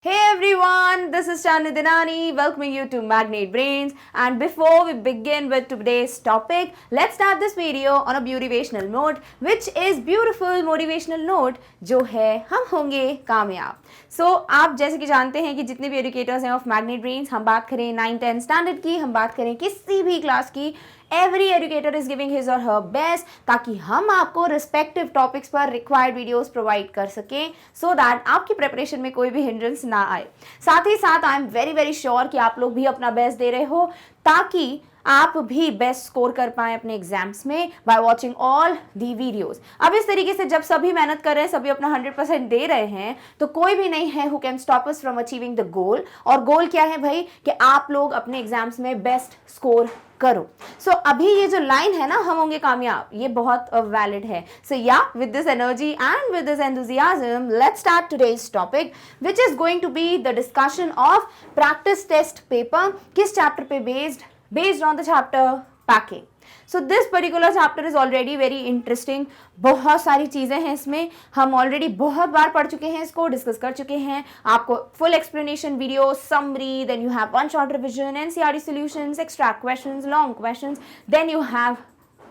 Hey everyone, this is Chani Dinani welcoming you to Magnate Brains. And before we begin with today's topic, let's start this video on a motivational note, which is beautiful motivational note जो है हम होंगे कामयाब. So आप जैसे कि जानते हैं कि जितने भी एजुकेटर्स हैं ऑफ मैग्नेट ब्रेन्स, हम बात करें 9-10 स्टैंडर्ड की, हम बात करें किसी भी क्लास की, every educator is giving his और हर बेस्ट ताकि हम आपको रिस्पेक्टिव टॉपिक्स पर रिक्वायर्ड वीडियोस प्रोवाइड कर सकें सो दैट आपकी प्रिपरेशन में कोई भी हिंड्रेंस ना आए. साथ ही साथ I am very very sure कि आप लोग भी अपना बेस्ट दे रहे हो ताकि आप भी बेस्ट स्कोर कर पाएं अपने एग्जाम्स में by watching all the videos. अब इस तरीके से जब सभी मेहनत कर रहे हैं, सभी अपना 100% दे रहे हैं, तो कोई भी नहीं है who can stop us from achieving the goal. और गोल क्या है भाई कि आप लोग अपने एग्जाम्स में बेस्ट स्कोर करो. सो अभी ये जो लाइन है ना, हम होंगे कामयाब, ये बहुत वैलिड है. So yeah with this energy and with this enthusiasm let's start today's topic which is going to be the discussion of practice test paper. किस चैप्टर पे based on the chapter packing. So this particular chapter is already very interesting. बहुत सारी चीज़ें हैं इसमें, हम already बहुत बार पढ़ चुके हैं, इसको डिस्कस कर चुके हैं. आपको full explanation video, summary, then you have one short revision, NCERT solutions, extra questions, long questions, then you have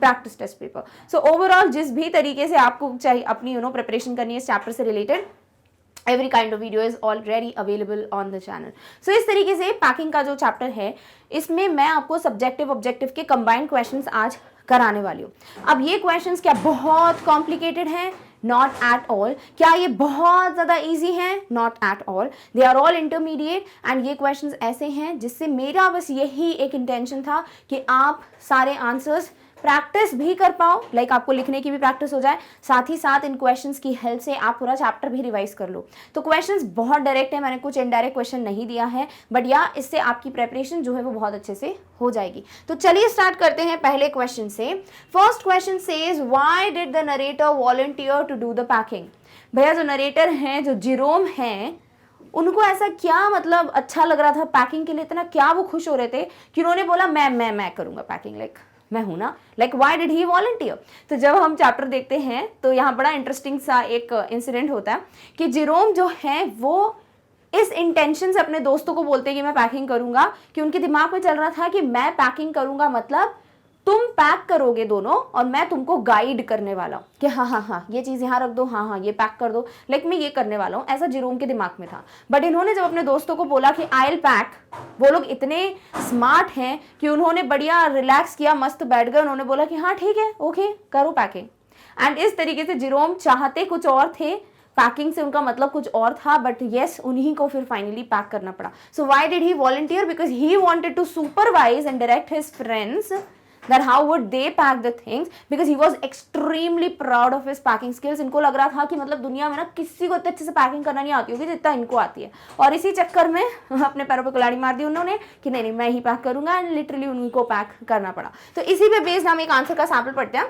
practice test paper. So overall जिस भी तरीके से आपको चाहिए अपनी प्रिपरेशन करनी है इस चैप्टर से related, every kind of video is already available on the channel. So इस तरीके से पैकिंग का जो चैप्टर है, इसमें मैं आपको सब्जेक्टिव ऑब्जेक्टिव के कंबाइंड क्वेश्चंस आज कराने वाली हूँ. अब ये क्वेश्चंस क्या बहुत कॉम्प्लिकेटेड हैं? Not at all. क्या ये बहुत ज़्यादा ईजी हैं? Not at all. They are all intermediate and ये क्वेश्चंस ऐसे हैं जिससे मेरा बस यही एक इंटेंशन था कि आप सारे आंसर्स प्रैक्टिस भी कर पाओ, लाइक आपको लिखने की भी प्रैक्टिस हो जाए, साथ ही साथ इन क्वेश्चंस की हेल्प से आप पूरा चैप्टर भी रिवाइज कर लो. तो क्वेश्चंस बहुत डायरेक्ट है, मैंने कुछ इनडायरेक्ट क्वेश्चन नहीं दिया है, बट या इससे आपकी प्रेपरेशन जो है वो बहुत अच्छे से हो जाएगी. तो चलिए स्टार्ट करते हैं पहले क्वेश्चन से. First question says why did the narrator volunteer to do the packing. भैया जो नरेटर हैं, जो जेरोम हैं, उनको ऐसा क्या मतलब अच्छा लग रहा था पैकिंग के लिए, इतना क्या वो खुश हो रहे थे कि उन्होंने बोला मैं करूँगा पैकिंग, लाइक मैं हूं ना, like why did he volunteer. तो जब हम चैप्टर देखते हैं तो यहाँ बड़ा इंटरेस्टिंग सा एक इंसिडेंट होता है कि जेरोम जो है वो इस इंटेंशन से अपने दोस्तों को बोलते हैं कि मैं पैकिंग करूंगा, कि उनके दिमाग में चल रहा था कि मैं पैकिंग करूंगा मतलब तुम पैक करोगे दोनों और मैं तुमको गाइड करने वाला हूँ कि हाँ ये चीज़ यहाँ रख दो, हाँ ये पैक कर दो, लाइक मैं ये करने वाला हूँ, ऐसा जेरोम के दिमाग में था. बट इन्होंने जब अपने दोस्तों को बोला कि आई विल पैक, वो लोग इतने स्मार्ट हैं कि उन्होंने बढ़िया रिलैक्स किया, मस्त बैठ गए, उन्होंने बोला कि हाँ ठीक है, ओके करो पैकिंग. एंड इस तरीके से जेरोम चाहते कुछ और थे, पैकिंग से उनका मतलब कुछ और था, बट येस उन्हीं को फिर फाइनली पैक करना पड़ा. So why did he volunteer? Because he wanted to supervise and direct his friends that how would they pack the things, because he was extremely proud of his packing skills. इनको लग रहा था कि मतलब दुनिया में ना किसी को इतने अच्छे से पैकिंग करना नहीं आती होगी जितना इनको आती है, और इसी चक्कर में अपने पैरों पे कुल्हाड़ी मार दी उन्होंने कि नहीं मैं ही पैक करूंगा, एंड लिटरली उनको पैक करना पड़ा. तो इसी पे बेस्ड हम एक आंसर का सैंपल पढ़ते हैं.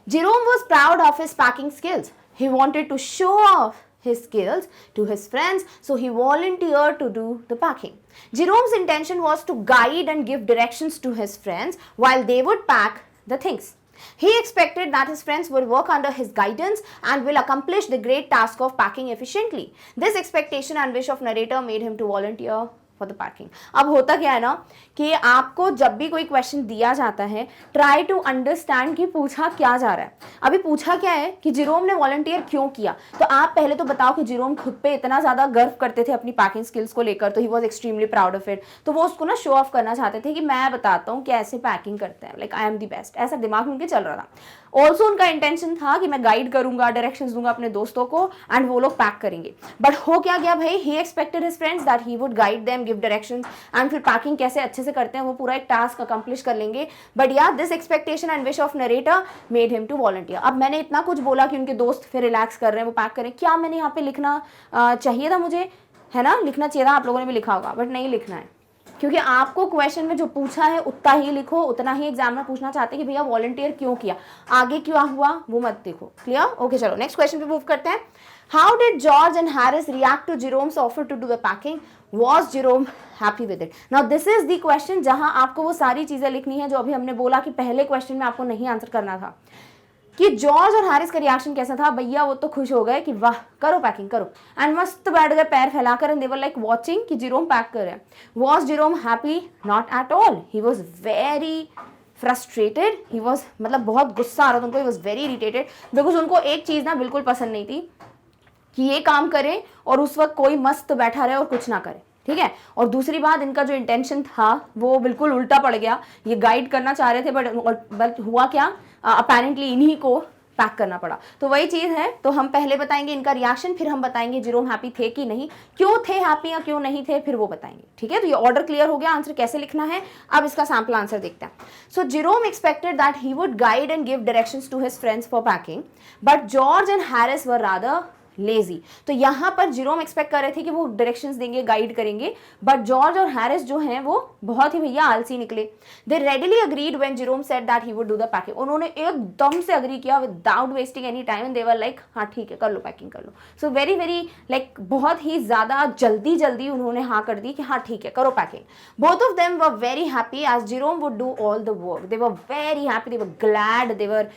Jerome was proud of his packing skills. He wanted to show off his skills to his friends, so he volunteered to do the packing. Jerome's intention was to guide and give directions to his friends while they would pack the things. He expected that his friends would work under his guidance and will accomplish the great task of packing efficiently. This expectation and wish of narrator made him to volunteer for the packing. अब होता क्या है ना कि आपको जब भी कोई क्वेश्चन दिया जाता है, ट्राई टू अंडरस्टैंड कि पूछा क्या जा रहा है. अभी पूछा क्या है कि जेरोम ने वॉलंटियर क्यों किया, तो आप पहले तो बताओ कि जेरोम खुद पे इतना ज़्यादा गर्व करते थे अपनी पैकिंग स्किल्स को लेकर, तो he was extremely proud of it. तो वो उसको ना शो ऑफ करना चाहते थे कि मैं बताता हूँ कि ऐसे पैकिंग करते हैं, like I am the best, ऐसा दिमाग में उनके चल रहा था. ऑल्सो उनका इंटेंशन था कि मैं गाइड करूंगा, डायरेक्शंस दूंगा अपने दोस्तों को, एंड वो लोग पैक करेंगे. बट हो क्या गया भाई, he expected his friends that he would guide them, give directions, and फिर पैकिंग कैसे अच्छे से करते हैं वो पूरा एक टास्क अकम्प्लिश कर लेंगे. But yeah this expectation and wish of narrator made him to volunteer. अब मैंने इतना कुछ बोला कि उनके दोस्त फिर रिलैक्स कर रहे हैं, वो पैक करें, क्या मैंने यहाँ पे लिखना चाहिए था मुझे, है ना, लिखना चाहिए था, आप लोगों ने भी लिखा होगा, बट नहीं लिखना है, क्योंकि आपको क्वेश्चन में जो पूछा है उतना ही लिखो, उतना ही एग्जामिनर पूछना चाहते हैं कि भैया वॉलंटियर क्यों किया, आगे क्यों हुआ वो मत देखो. क्लियर? ओके चलो नेक्स्ट क्वेश्चन पे मूव करते हैं. How did George and Harris react to Jerome's offer to do the packing? Was Jerome happy with it? Now this is the question जहां आपको वो सारी चीजें लिखनी है जो अभी हमने बोला कि पहले क्वेश्चन में आपको नहीं आंसर करना था. कि जॉर्ज और हैरिस का रिएक्शन कैसा था, भैया वो तो खुश हो गए कि वाह करो पैकिंग करो, एंड मस्त बैठ गए पैर फैलाकर, and they were like watching कि जेरोम पैक कर रहे हैं. Was Jerome happy? Not at all. He was very frustrated. He was, मतलब बहुत गुस्सा आ रहा था उनको. He was very irritated because उनको एक चीज़ ना बिल्कुल पसंद नहीं थी कि ये काम करें और उस वक्त कोई मस्त बैठा रहे और कुछ ना करे. ठीक है. और दूसरी बात, इनका जो इंटेंशन था वो बिल्कुल उल्टा पड़ गया. ये गाइड करना चाह रहे थे बट हुआ क्या, अपेरेंटली इन्हीं को पैक करना पड़ा. तो वही चीज़ है. तो हम पहले बताएंगे इनका रिएक्शन, फिर हम बताएंगे जेरोम हैप्पी थे कि नहीं, क्यों थे हैप्पी या क्यों नहीं थे, फिर वो बताएंगे. ठीक है. तो ये ऑर्डर क्लियर हो गया. आंसर कैसे लिखना है, अब इसका सैम्पल आंसर देखते हैं. So Jerome expected that he would guide and give directions to his friends for packing, but George and Harris were rather lazy. तो यहां पर जेरोम एक्सपेक्ट कर रहे थे कि वो डायरेक्शंस देंगे, गाइड करेंगे, बट जॉर्ज और हैरिस जो हैं वो बहुत ही भैया आलसी निकले. They readily agreed when Jerome said that he would do the packing. उन्होंने एकदम से अग्री किया without wasting any time. They were like हाँ ठीक है कर लो पैकिंग कर लो. सो वेरी वेरी लाइक बहुत ही ज्यादा जल्दी उन्होंने हाँ कर दी कि हाँ ठीक है करो packing. Both of them were very happy as Jerome would do all the work. They were very happy, they were glad, they were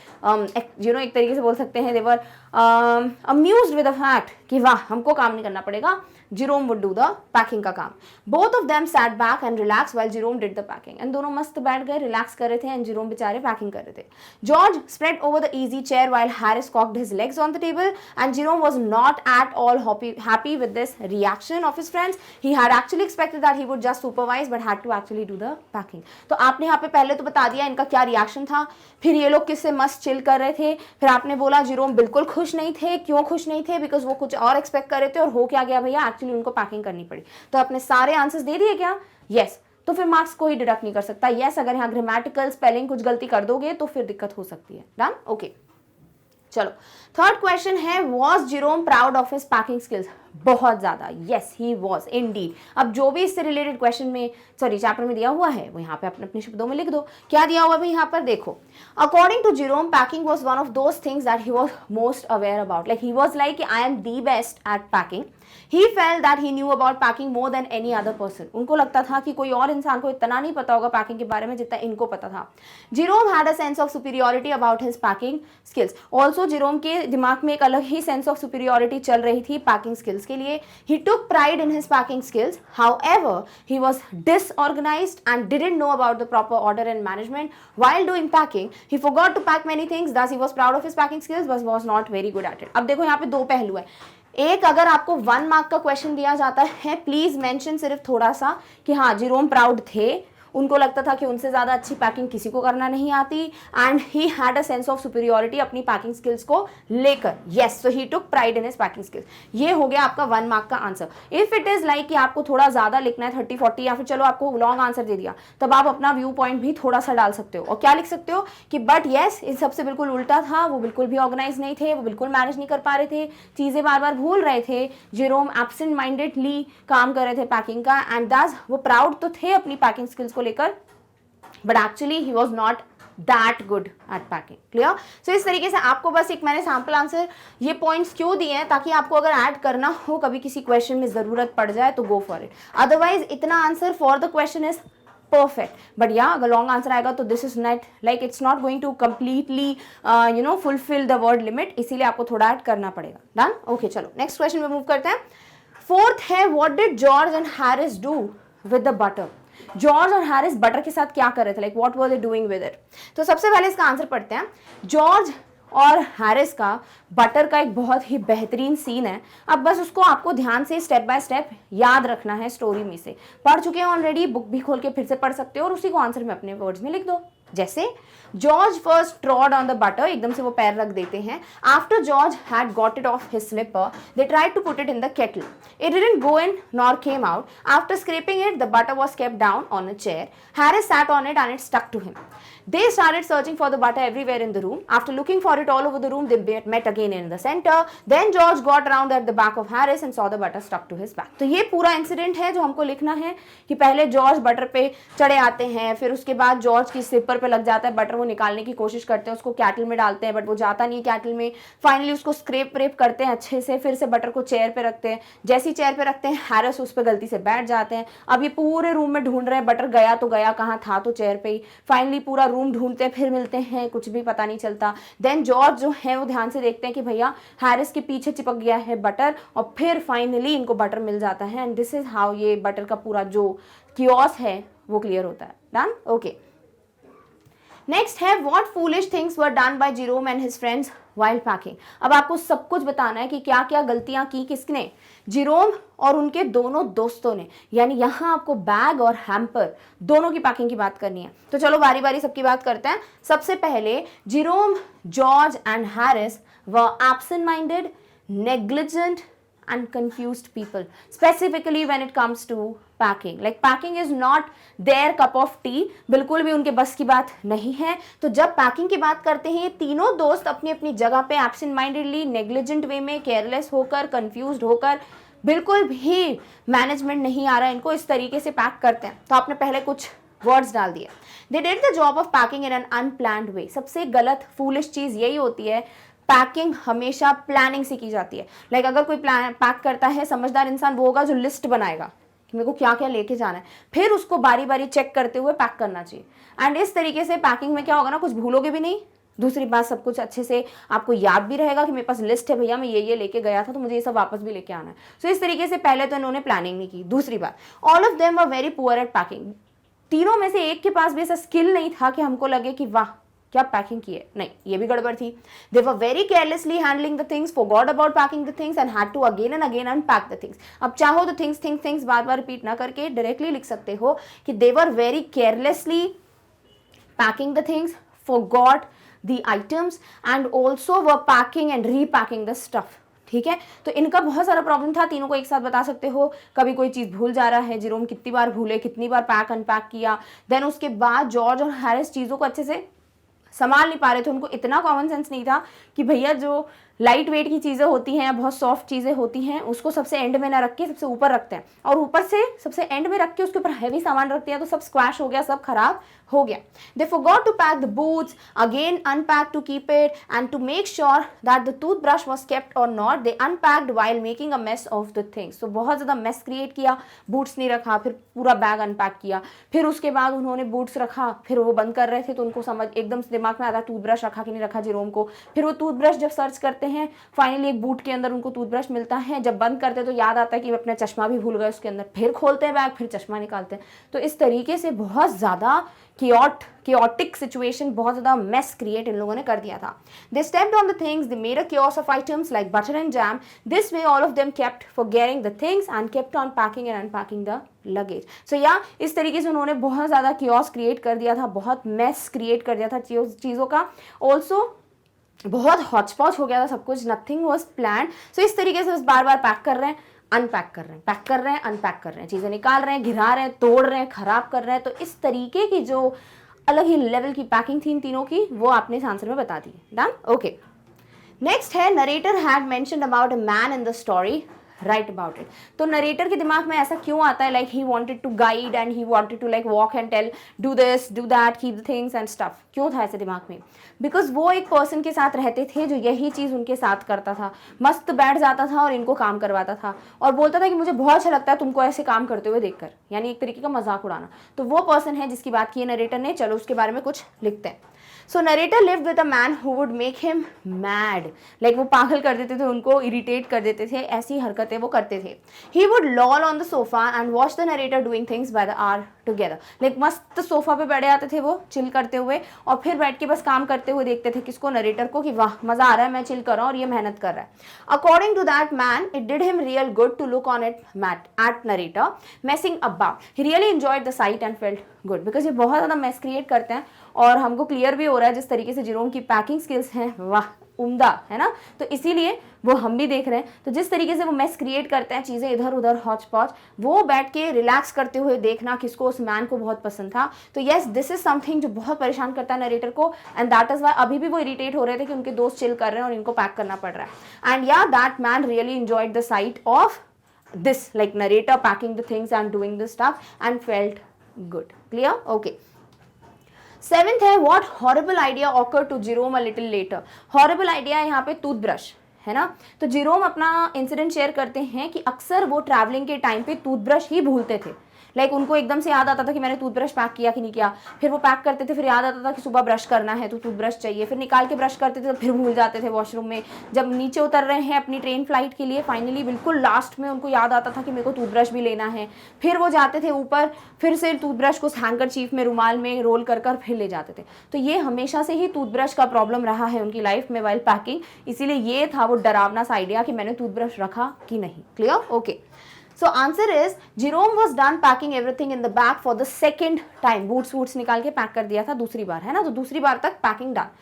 एक तरीके से बोल सकते हैं they were amused with the fact कि वाह हमको काम नहीं करना पड़ेगा, Jerome would do the packing का काम. Both of them sat back and relax while Jerome did the packing. And दोनों मस्त बैठ गए, रिलैक्स कर रहे थे, एंड जेरोम बेचारे पैकिंग कर रहे थे. George spread over the easy chair while Harris cocked his legs on the table, and Jerome was not at all happy with this reaction of his friends. He had actually expected that he would just supervise but had to actually do the packing. तो आपने यहाँ पे पहले तो बता दिया इनका क्या रिएक्शन था, फिर ये लोग किससे मस्त चिल कर रहे थे, फिर आपने बोला जेरोम बिल्कुल खुश नहीं थे. क्यों खुश नहीं थे? बिकॉज वो कुछ और एक्सपेक्ट कर रहे थे और हो क्या गया भैया, एक्चुअली उनको पैकिंग करनी पड़ी. तो आपने सारे आंसर्स दे दिए क्या? यस. तो फिर मार्क्स कोई डिडक्ट नहीं कर सकता. यस, अगर यहाँ ग्रामेटिकल स्पेलिंग कुछ गलती कर दोगे तो फिर दिक्कत हो सकती है. डन. ओके चलो, थर्ड क्वेश्चन है, was Jerome proud of his packing skills? बहुत ज्यादा. Yes he was Indeed. अब जो भी इससे रिलेटेड क्वेश्चन में चैप्टर में दिया हुआ है वो यहाँ पे अपने अपने शब्दों में लिख दो. क्या दिया हुआ है यहाँ पर देखो. According to Jerome packing was one of those things that he was most aware about. Like he was like I am the best at packing. He felt that he knew about packing more than any other person. उनको लगता था कि कोई और इंसान को इतना नहीं पता होगा पैकिंग के बारे में जितना इनको पता था. Jerome had a sense of superiority about his packing skills. Also Jerome के दिमाग में एक अलग ही sense of superiority चल रही थी पैकिंग स्किल्स के लिए. He took pride in his packing skills. However, he was disorganized and didn't know about the proper order and management. While doing packing, he forgot to pack many things. Thus, he was proud of his packing skills but was not very good at it. अब देखो यहाँ पे दो पहलू है. एक, अगर आपको 1 मार्क का क्वेश्चन दिया जाता है, प्लीज मेंशन सिर्फ थोड़ा सा कि हाँ जेरोम प्राउड थे, उनको लगता था कि उनसे ज़्यादा अच्छी पैकिंग किसी को करना नहीं आती, and he had a sense of superiority अपनी पैकिंग स्किल्स को लेकर. Yes, so he took pride in his packing skills. ये हो गया आपका 1 मार्क का answer. If it is like कि आपको थोड़ा ज़्यादा लिखना है 30-40, या फिर चलो आपको लॉन्ग आंसर दे दिया, तब आप अपना व्यू पॉइंट भी थोड़ा सा डाल सकते हो. और क्या लिख सकते हो कि बट येस इन सबसे बिल्कुल उल्टा था, वो बिल्कुल भी ऑर्गेनाइज नहीं थे, वो बिल्कुल मैनेज नहीं कर पा रहे थे, चीज़ें बार बार भूल रहे थे. जेरोम एब्सेंट माइंडेडली काम कर रहे थे पैकिंग का, एंड दस वो प्राउड तो थे अपनी पैकिंग स्किल्स को लेकर, but actually he was not that good at packing. Clear? So इस तरीके से आपको बस एक मैंने सैम्पल आंसर ये पॉइंट्स क्यों दिए हैं, ताकि आपको अगर ऐड करना हो कभी किसी क्वेश्चन में जरूरत पड़ जाए तो गो फॉर इट. अदरवाइज इतना answer for the question is perfect, but yeah अगर लॉन्ग आंसर आएगा तो this is not like it's not going to completely fulfil the word limit, इसीलिए आपको थोड़ा ऐड करना पड़ेगा. डन. ओके चलो नेक्स्ट क्वेश्चन में मूव करते हैं. फोर्थ है, what did George and Harris do with the butter? George और हैरिस बटर के साथ क्या कर रहे थे, like what were they doing with it? तो सबसे पहले इसका आंसर पढ़ते हैं. जॉर्ज और हैरिस का बटर का एक बहुत ही बेहतरीन सीन है. अब बस उसको आपको ध्यान से स्टेप बाय स्टेप याद रखना है. स्टोरी में से पढ़ चुके हैं ऑलरेडी, बुक भी खोल के फिर से पढ़ सकते हो और उसी को आंसर में अपने वर्ड्स में लिख दो. जैसे George first trod on the butter, एकदम से वो पैर रख देते हैं. After George had got it off his slipper, they tried to put it in the kettle. It didn't go in nor came out. After scraping it, the butter was kept down on a chair. Harris sat on it and it stuck to him. They started searching for the butter everywhere in the room. After looking for it all over the room, they met again in the center. Then George got around at the back of Harris and saw the butter stuck to his back. तो ये पूरा incident है जो हमको लिखना है कि पहले जॉर्ज बटर पे चढ़े आते हैं, फिर उसके बाद जॉर्ज की सिर पर टेबल पे लग जाता है बटर, वो निकालने की कोशिश करते हैं, उसको कैटल में डालते हैं बट वो जाता नहीं कैटल में। फाइनली उसको स्क्रैप व्रेप करते हैं अच्छे से, फिर से बटर को चेयर पे रखते हैं। जैसी चेयर पे रखते हैं हैरिस उस पर गलती से बैठ जाते हैं। अब ये पूरे रूम में ढूंढ रहे हैं बटर गया तो गया कहाँ, था तो चेयर पे ही। फाइनली पूरा रूम ढूंढते हैं, फिर मिलते हैं, कुछ भी पता नहीं चलता। देन जॉर्ज जो है वो ध्यान से देखते हैं कि भैया हैरिस के पीछे चिपक गया है बटर, और फिर फाइनली इनको बटर मिल जाता है। एंड दिस इज हाउ ये बटर का पूरा जो कियोस है वो क्लियर होता है। Done, okay. नेक्स्ट है what foolish things were done by Jerome and his friends while packing. अब आपको सब कुछ बताना है कि क्या क्या गलतियां की किसने, जेरोम और उनके दोनों दोस्तों ने। यानी यहाँ आपको बैग और हैम्पर दोनों की पैकिंग की बात करनी है। तो चलो बारी बारी सबकी बात करते हैं। सबसे पहले Jerome, George and Harris were absent minded, negligent and confused people, specifically when it comes to packing. Like packing is not their cup of tea, बिल्कुल भी उनके बस की बात नहीं है। तो जब पैकिंग की बात करते हैं ये तीनों दोस्त अपनी अपनी जगह पे एब्सेंट माइंडेडली, नेग्लिजेंट वे में, केयरलेस होकर, कंफ्यूज्ड होकर, बिल्कुल भी मैनेजमेंट नहीं आ रहा है इनको, इस तरीके से पैक करते हैं। तो आपने पहले कुछ वर्ड्स डाल दिए। They did the job of packing in an unplanned way. सबसे गलत फूलिश चीज यही होती है, पैकिंग हमेशा प्लानिंग से की जाती है। लाइक अगर कोई प्लान पैक करता है, समझदार इंसान वो होगा जो लिस्ट बनाएगा कि मेरे को क्या क्या लेके जाना है, फिर उसको बारी बारी चेक करते हुए पैक करना चाहिए। एंड इस तरीके से पैकिंग में क्या होगा ना, कुछ भूलोगे भी नहीं। दूसरी बात, सब कुछ अच्छे से आपको याद भी रहेगा कि मेरे पास लिस्ट है भैया, मैं ये लेके गया था तो मुझे ये सब वापस भी लेके आना है। सो इस तरीके से पहले तो इन्होंने प्लानिंग नहीं की। दूसरी बात, all of them were very poor at packing. तीनों में से एक के पास भी ऐसा स्किल नहीं था कि हमको लगे कि वाह क्या पैकिंग की है, नहीं, ये भी गड़बड़ थी। They were very carelessly handling the things, forgot about packing the things and had to again and again unpack the things. अब चाहो तो थिंग्स बार बार रिपीट ना करके डायरेक्टली लिख सकते हो कि they were very carelessly packing the things, forgot the items and also were packing and repacking the stuff. ठीक है, तो इनका बहुत सारा प्रॉब्लम था, तीनों को एक साथ बता सकते हो। कभी कोई चीज भूल जा रहा है, जेरोम कितनी बार भूले, कितनी बार पैक अनपैक किया। देन उसके बाद जॉर्ज और हैरिस चीजों को अच्छे से संभाल नहीं पा रहे थे, उनको इतना कॉमन सेंस नहीं था कि भैया जो लाइट वेट की चीज़ें होती हैं या बहुत सॉफ्ट चीज़ें होती हैं उसको सबसे एंड में ना रख के सबसे ऊपर रखते हैं, और ऊपर से सबसे एंड में रख के उसके ऊपर हैवी सामान रखते हैं, तो सब स्क्वैश हो गया, सब खराब हो गया। They forgot to pack the boots, again unpack to keep it and to make sure that the toothbrush was kept or not. They unpacked while making a mess of the things. तो बहुत ज़्यादा mess create किया, boots नहीं रखा, फिर पूरा bag unpack किया, फिर उसके बाद उन्होंने बूट्स रखा, फिर वो बंद कर रहे थे तो उनको समझ एकदम से दिमाग में आता टूथब्रश रखा कि नहीं रखा जेरोम को। फिर वो टूथब्रश जब सर्च करते हैं फाइनली एक बूट के अंदर उनको टूथब्रश मिलता है, जब बंद करते तो याद आता है कि अपना चश्मा भी भूल गए उसके अंदर, फिर खोलते हैं बैग, फिर चश्मा निकालते हैं। तो इस तरीके से बहुत ज़्यादा chaotic situation, बहुत ज़्यादा मेस क्रिएट इन लोगों ने कर दिया था। They stepped on the things, they made a chaos of items like butter and jam. This way all of them kept forgetting the things and kept on packing and unpacking the luggage. So yeah, इस तरीके से उन्होंने बहुत ज़्यादा chaos create कर दिया था, बहुत मेस क्रिएट कर दिया था चीज़ों का। ऑल्सो बहुत हॉचपॉच हो गया था सब कुछ, नथिंग वॉज प्लान। सो इस तरीके से बस बार बार पैक कर रहे हैं, अनपैक कर रहे हैं, पैक कर रहे हैं, अनपैक कर रहे हैं, चीज़ें निकाल रहे हैं, घिरा रहे हैं, तोड़ रहे हैं, खराब कर रहे हैं। तो इस तरीके की जो अलग ही लेवल की पैकिंग थी इन तीनों की, वो आपने इस आंसर में बता दी। Done, okay. नेक्स्ट है narrator had mentioned about a man in the story, right about it. तो नरेटर के दिमाग में ऐसा क्यों आता है, like he wanted to guide and he wanted to like walk and tell do this do that keep the things and stuff, क्यों था ऐसे दिमाग में? बिकॉज वो एक पर्सन के साथ रहते थे जो यही चीज़ उनके साथ करता था, मस्त बैठ जाता था और इनको काम करवाता था और बोलता था कि मुझे बहुत अच्छा लगता है तुमको ऐसे काम करते हुए देखकर, यानी एक तरीके का मजाक उड़ाना। तो वो पर्सन है जिसकी बात की है नरेटर ने। चलो उसके बारे में कुछ लिखते हैं। So narrator lived with a man who would make him mad, like वो पागल कर देते थे, उनको इरिटेट कर देते थे, ऐसी हरकतें वो करते थे। He would loll on the sofa and watch the narrator doing things by the hour together, like मस्त सोफा पे बैठे आते थे वो चिल करते हुए, और फिर बैठ के बस काम करते हुए देखते थे किसको, नरेटर को, कि वाह मजा आ रहा है, मैं चिल कर रहा हूँ और ये मेहनत कर रहा है। According to that man it did him real good to look on it at narrator messing about, he really enjoyed the sight and felt good, because ये बहुत ज़्यादा मेस क्रिएट करते हैं और हमको क्लियर भी हो रहा है जिस तरीके से जेरोम की पैकिंग स्किल्स हैं, वाह उम्दा है ना, तो इसीलिए वो हम भी देख रहे हैं। तो जिस तरीके से वो मेस क्रिएट करते हैं, चीज़ें इधर उधर हौच पौच, वो बैठ के रिलैक्स करते हुए देखना किसको, उस मैन को बहुत पसंद था। तो येस, दिस इज समथिंग जो बहुत परेशान करता है नरेटर को, एंड दैट इज वाई अभी भी वो इरिटेट हो रहे थे कि उनके दोस्त चिल कर रहे हैं और इनको पैक करना पड़ रहा है। एंड या that man really enjoyed the sight of this, like narrator packing the things and doing the stuff and felt good. Clear? Okay. Seventh है what horrible idea occur to Jerome a little later. Horrible idea यहाँ पे toothbrush है ना। तो Jerome अपना incident share करते हैं कि अक्सर वो ट्रैवलिंग के टाइम पे टूथब्रश ही भूलते थे। लाइक उनको एकदम से याद आता था कि मैंने टूथब्रश पैक किया कि नहीं किया, फिर वो पैक करते थे, फिर याद आता था कि सुबह ब्रश करना है तो टूथब्रश चाहिए, फिर निकाल के ब्रश करते थे तो फिर भूल जाते थे वॉशरूम में। जब नीचे उतर रहे हैं अपनी ट्रेन फ्लाइट के लिए, फाइनली बिल्कुल लास्ट में उनको याद आता था कि मेरे को टूथब्रश भी लेना है, फिर वो जाते थे ऊपर, फिर से टूथब्रश को हैंकरचीफ में, रुमाल में रोल कर कर फिर ले जाते थे। तो ये हमेशा से ही टूथब्रश का प्रॉब्लम रहा है उनकी लाइफ में वाइल पैकिंग, इसीलिए ये था वो डरावना सा आइडिया कि मैंने टूथब्रश रखा कि नहीं। Clear? Okay. So answer is Jerome was done packing everything in the bag for the second time. Boots निकाल के पैक कर दिया था दूसरी बार, है ना। तो दूसरी बार तक packing done.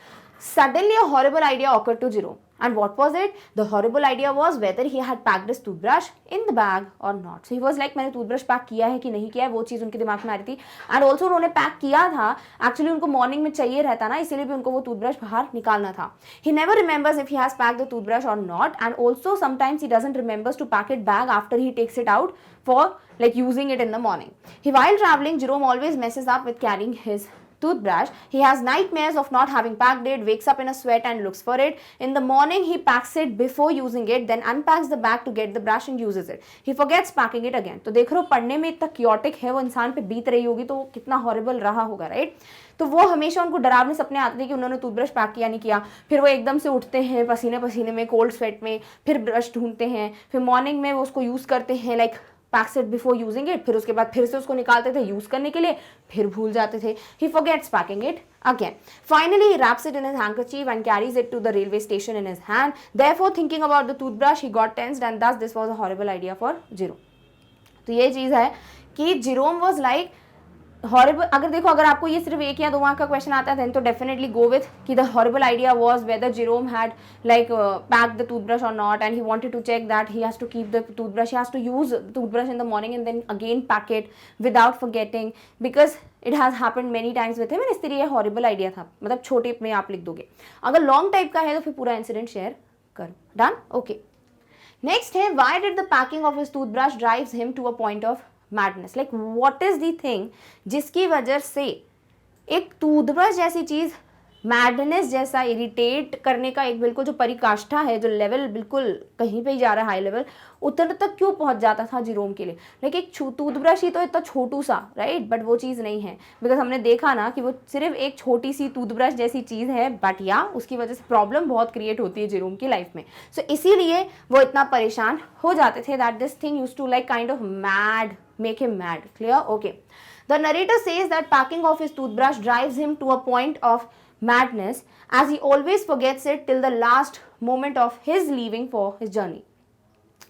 Suddenly a horrible idea occurred to Jerome. And what was it? The horrible idea was whether he had packed his toothbrush in the bag or not. So he was like मैंने toothbrush pack किया है कि नहीं किया है, वो चीज़ उनके दिमाग में आ रही थी. एंड ऑल्सो उन्होंने पैक किया था, एक्चुअली उनको मॉर्निंग में चाहिए रहता ना, इसीलिए भी उनको वो टूथब्रश बाहर निकालना था. He never remembers if he has packed the toothbrush or not, and also sometimes he doesn't remembers to pack it back after he takes it out for like using it in the morning. While traveling, Jerome always messes up with carrying his toothbrush. He has nightmares of not having packed it, wakes up in a sweat and looks for it. In the morning he packs it before using it, then unpacks the bag to get the brush and uses it. He forgets packing it again. तो देख रहे हो पढ़ने में इतना chaotic है वो इंसान पे बीत रही होगी तो कितना हॉरिबल रहा होगा, राइट। तो वो हमेशा उनको डरावने सपने आते थे कि उन्होंने टूथब्रश पैक किया नहीं किया, फिर वो एकदम से उठते हैं पसीने पसीने में, कोल्ड स्वेट में, फिर ब्रश ढूंढते हैं, फिर मॉर्निंग में वो उसको यूज़ करते हैं, like PACS it before using it, फिर उसके बाद फिर से उसको निकालते थे यूज करने के लिए, फिर भूल जाते थे. He forgets packing it again. Finally, he wraps it in his handkerchief and carries it to the railway station in his hand. Therefore, thinking about the toothbrush, he got tensed and thus this was a horrible idea for Jerome. तो ये चीज़ है कि Jerome was like horrible. अगर देखो, अगर आपको ये सिर्फ एक या दो मार्क का क्वेश्चन आता है तो डेफिनेटली गो विथ कि the horrible idea was whether Jerome had like packed the toothbrush और not and he wanted to check that he has to keep the toothbrush, he has to use toothbrush in the morning and then again pack it without forgetting because it has happened many times with him. इसलिए ये horrible idea था. मतलब छोटे में आप लिख दोगे, अगर लॉन्ग टाइप का है तो फिर पूरा इंसिडेंट शेयर करो. डन? ओके. नेक्स्ट है why did the packing of his toothbrush drives him to a point of madness. Like what is the thing जिसकी वजह से एक टूथब्रश जैसी चीज मैडनेस जैसा इरिटेट करने का एक बिल्कुल जो परिकाष्ठा है, जो लेवल बिल्कुल कहीं पे ही जा रहा है हाई लेवल, उतर तक क्यों पहुंच जाता था जेरोम के लिए. लाइक एक टूथब्रश ही तो इतना छोटू सा, राइट, बट वो चीज़ नहीं है. बिकॉज हमने देखा ना कि वो सिर्फ एक छोटी सी टूथब्रश जैसी चीज़ है, बट या उसकी वजह से प्रॉब्लम बहुत क्रिएट होती है जेरोम की लाइफ में. सो इसीलिए वो इतना परेशान हो जाते थे that this thing used to like kind of mad, make him mad. Clear? Okay. The narrator says that packing of his toothbrush drives him to a point of madness as he always forgets it till the last moment of his leaving for his journey.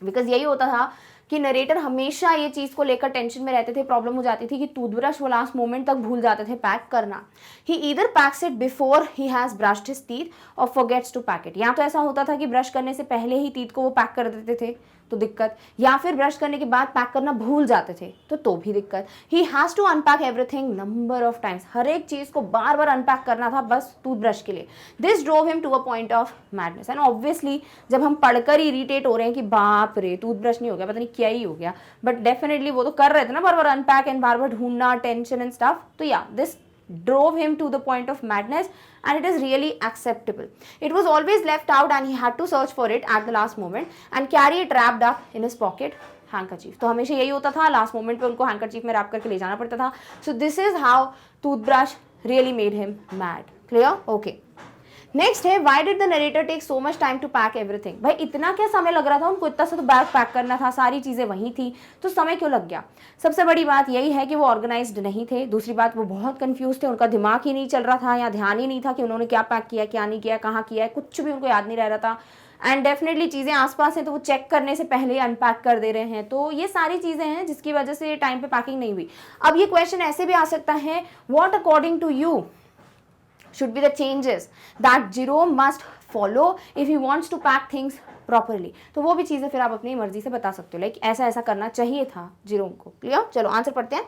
Because यही होता था कि narrator हमेशा ये चीज़ को लेकर tension में रहते थे. प्रॉब्लम हो जाती थी कि टूथब्रश वो लास्ट मोमेंट तक भूल जाते थे पैक करना. He either packs it before he has brushed his teeth और फॉरगेट्स टू पैक इट. या तो ऐसा होता था कि ब्रश करने से पहले ही टीथ को वो पैक कर देते थे तो दिक्कत, या फिर ब्रश करने के बाद पैक करना भूल जाते थे तो भी दिक्कत. He has to unpack everything number of times. हर एक चीज़ को बार बार अनपैक करना था बस टूथब्रश के लिए. This drove him to a point of madness. And obviously जब हम पढ़कर ही इरिटेट हो रहे हैं कि बाप रे टूथब्रश नहीं हो गया, पता नहीं क्या ही हो गया, बट डेफिनेटली वो तो कर रहे थे ना बार बार अनपैक एंड बार बार ढूंढना, टेंशन एंड स्टफ. तो या this drove him to the point of madness and it is really acceptable. It was always left out and he had to search for it at the last moment and carry it wrapped up in his pocket handkerchief. तो हमेशा यही होता था, last moment पे उनको handkerchief में rap करके ले जाना पड़ता था. So this is how toothbrush really made him mad. Clear? Okay. Next है why did the narrator take so much time to pack everything. भाई इतना क्या समय लग रहा था उनको, इतना सा तो बैग पैक करना था, सारी चीज़ें वहीं थी, तो समय क्यों लग गया. सबसे बड़ी बात यही है कि वो ऑर्गेनाइज्ड नहीं थे. दूसरी बात, वो बहुत कंफ्यूज थे, उनका दिमाग ही नहीं चल रहा था या ध्यान ही नहीं था कि उन्होंने क्या पैक किया, क्या नहीं किया, कहाँ किया है, कुछ भी उनको याद नहीं रह रहा था. एंड डेफिनेटली चीज़ें आसपास हैं तो वो चेक करने से पहले ही अनपैक कर दे रहे हैं. तो ये सारी चीज़ें हैं जिसकी वजह से टाइम पे पैकिंग नहीं हुई. अब ये क्वेश्चन ऐसे भी आ सकता है, what according to you should be the changes that Jerome must follow if he wants to pack things properly. तो वो भी चीज़ें फिर आप अपनी मर्जी से बता सकते हो, लाइक ऐसा ऐसा करना चाहिए था जेरोम को. क्लियर? चलो आंसर पढ़ते हैं.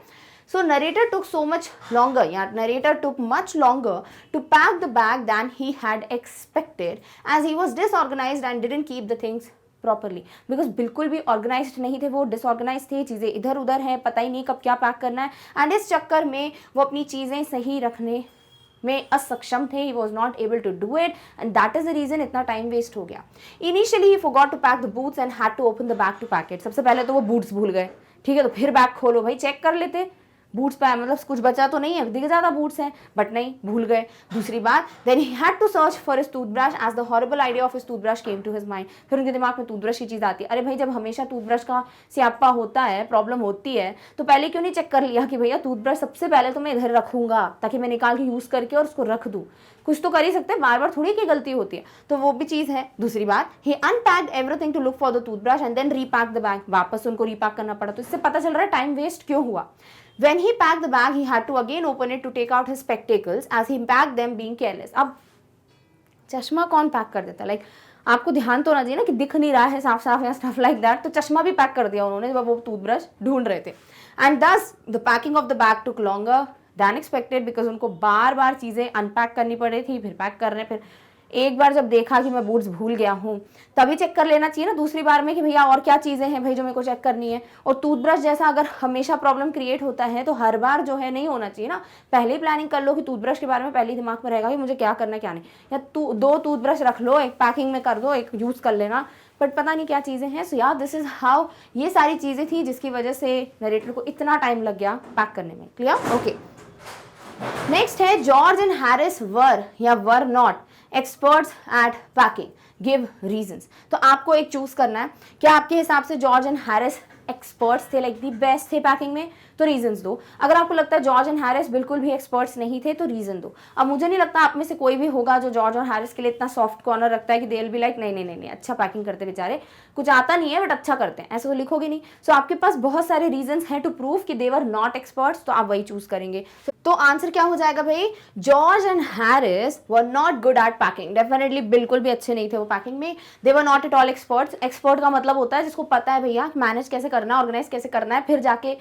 So narrator took so much longer, yeah, narrator took much longer to pack the bag than he had expected as he was disorganized and didn't keep the things properly. Because बिल्कुल भी organised नहीं थे, वो disorganise थे, चीज़ें इधर उधर हैं, पता ही नहीं कब क्या पैक करना है. एंड इस चक्कर में वो अपनी चीज़ें सही रखने में असक्षम थे, he was not able to do it and that is the reason इतना टाइम वेस्ट हो गया. Initially he forgot to pack the boots and had to open the bag to pack it. सबसे पहले तो वो बूट्स भूल गए, ठीक है, तो फिर बैग खोलो भाई, चेक कर लेते बूट्स पे, मतलब कुछ बचा तो नहीं है, दिख ज्यादा बूट्स हैं, बट नहीं, भूल गए. दूसरी बात, then he had to search for his toothbrush as the horrible idea of his toothbrush came to his mind. फिर उनके दिमाग में टूथब्रश की चीज आती है. अरे भाई, जब हमेशा टूथब्रश का स्यापा होता है, प्रॉब्लम होती है, तो पहले क्यों नहीं चेक कर लिया कि भैया टूथब्रश सबसे पहले तो मैं इधर रखूंगा ताकि मैं निकाल के यूज करके और उसको रख दूं. कुछ तो कर ही सकते हैं, बार बार थोड़ी की गलती होती है, तो वो भी चीज है. दूसरी बात, he unpacked everything to look for the toothbrush and then repack the bag. वापस उनको रीपैक करना पड़ा, तो इससे पता चल रहा है टाइम वेस्ट क्यों हुआ. When he packed the bag, he had to again open it to take out his spectacles as he packed them being careless. अब चश्मा कौन पैक कर देता है? लाइक आपको ध्यान तो ना चाहिए ना कि दिख नहीं रहा है साफ साफ या स्टफ लाइक दैट, तो चश्मा भी पैक कर दिया उन्होंने जब वो टूथब्रश ढूंढ रहे थे. And thus the packing of the bag took longer than expected because उनको बार बार चीज़ें अनपैक करनी पड़ रही थी, फिर पैक करने, फिर एक बार जब देखा कि मैं बूट्स भूल गया हूँ तभी चेक कर लेना चाहिए ना दूसरी बार में कि भैया और क्या चीज़ें हैं भाई जो मेरे को चेक करनी है. और टूथब्रश जैसा अगर हमेशा प्रॉब्लम क्रिएट होता है तो हर बार जो है नहीं होना चाहिए ना. पहले ही प्लानिंग कर लो कि टूथब्रश के बारे में पहले ही दिमाग में रहेगा कि मुझे क्या करना है क्या नहीं, या दो टूथब्रश रख लो, एक पैकिंग में कर दो, एक यूज़ कर लेना, बट पता नहीं क्या चीज़ें हैं. सो यार दिस इज हाउ ये सारी चीज़ें थी जिसकी वजह से नरेटर को इतना टाइम लग गया पैक करने में. क्लियर? ओके. नेक्स्ट है जॉर्ज एंड हैरिस वर या were not experts eight packing, give reasons. तो आपको एक चूज करना है, क्या आपके हिसाब से जॉर्ज एंड हैरिस एक्सपर्ट्स थे, लाइक दी बेस्ट थे पैकिंग में, तो रीजंस दो. अगर आपको लगता है जॉर्ज एंड हैरिस बिल्कुल भी एक्सपर्ट्स नहीं थे तो रीजन दो. अब मुझे नहीं लगता आप में से कोई भी होगा जो जॉर्ज और हैरिस के लिए इतना सॉफ्ट कॉर्नर रखता है कि दे विल बी लाइक नहीं नहीं नहीं अच्छा पैकिंग करते बेचारे, कुछ आता नहीं है बट अच्छा करते हैं, ऐसे तो लिखोगे नहीं. सो आपके पास बहुत सारे रीजंस हैं टू प्रूव कि दे वर नॉट एक्सपर्ट्स, तो आप वही चूज करेंगे. तो आंसर क्या हो जाएगा भाई? George and Harris were not good at packing. Definitely बिल्कुल भी अच्छे नहीं थे वो पैकिंग में. They were not at all experts. Expert का मतलब होता है जिसको पता है भैया मैनेज कैसे करना है, ऑर्गेनाइज कैसे करना है, फिर जाके